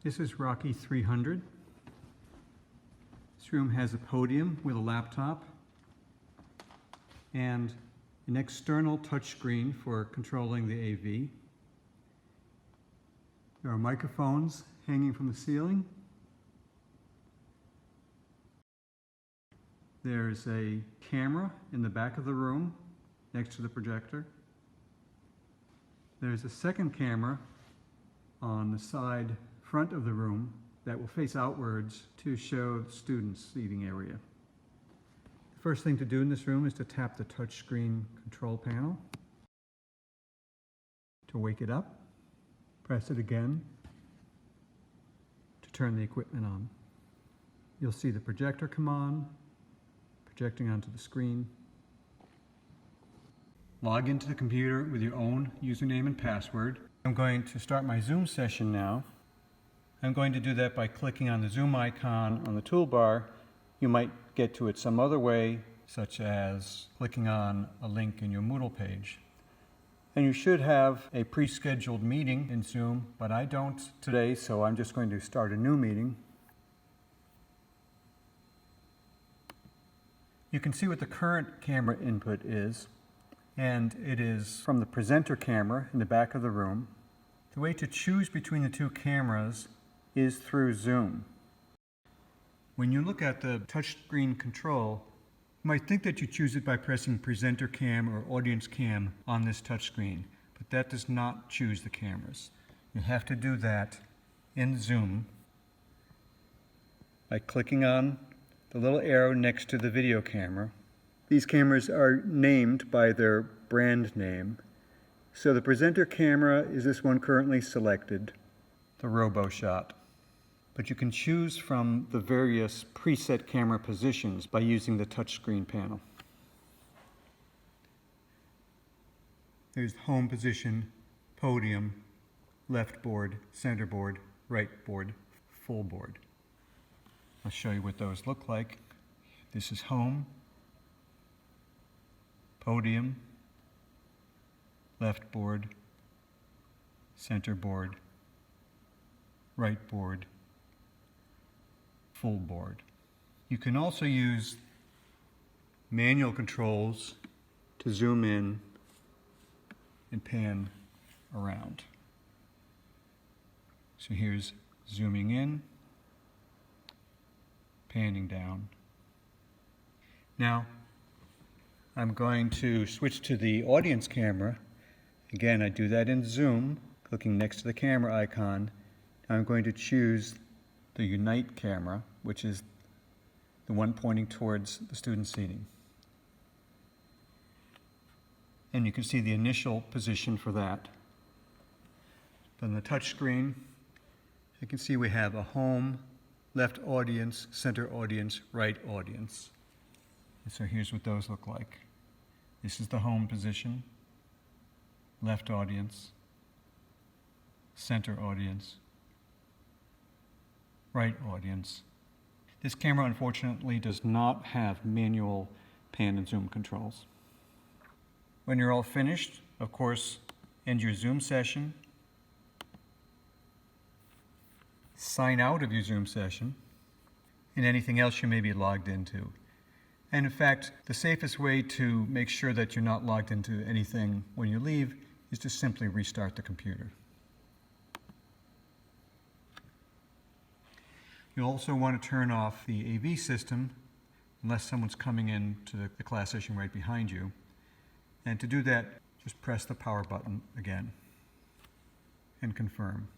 This is Rocky 300. This room has a podium with a laptop and an external touchscreen for controlling the AV. There are microphones hanging from the ceiling. There's a camera in the back of the room next to the projector. There's a second camera on the side front of the room that will face outwards to show the students' seating area. The first thing to do in this room is to tap the touchscreen control panel to wake it up. Press it again to turn the equipment on. You'll see the projector come on, projecting onto the screen. Log into the computer with your own username and password. I'm going to start my Zoom session now. I'm going to do that by clicking on the Zoom icon on the toolbar. You might get to it some other way, such as clicking on a link in your Moodle page. And you should have a pre-scheduled meeting in Zoom, but I don't today, so I'm just going to start a new meeting. You can see what the current camera input is, and it is from the presenter camera in the back of the room. The way to choose between the two cameras is through Zoom. When you look at the touchscreen control, you might think that you choose it by pressing presenter cam or audience cam on this touchscreen, but that does not choose the cameras. You have to do that in Zoom by clicking on the little arrow next to the video camera. These cameras are named by their brand name. So the presenter camera is this one currently selected, the RoboShot. But you can choose from the various preset camera positions by using the touchscreen panel. There's home position, podium, left board, center board, right board, full board. I'll show you what those look like. This is home, podium, left board, center board, right board, full board. You can also use manual controls to zoom in and pan around. So here's zooming in, panning down. Now, I'm going to switch to the audience camera. Again, I do that in Zoom, clicking next to the camera icon. I'm going to choose the Unite camera, which is the one pointing towards the student seating. And you can see the initial position for that. On the touch screen, you can see we have a home, left audience, center audience, right audience. And so here's what those look like. This is the home position, left audience, center audience, right audience. This camera, unfortunately, does not have manual pan and zoom controls. When you're all finished, of course, end your Zoom session, sign out of your Zoom session, and anything else you may be logged into. And in fact, the safest way to make sure that you're not logged into anything when you leave is to simply restart the computer. You'll also want to turn off the AV system unless someone's coming into the class session right behind you. And to do that, just press the power button again and confirm.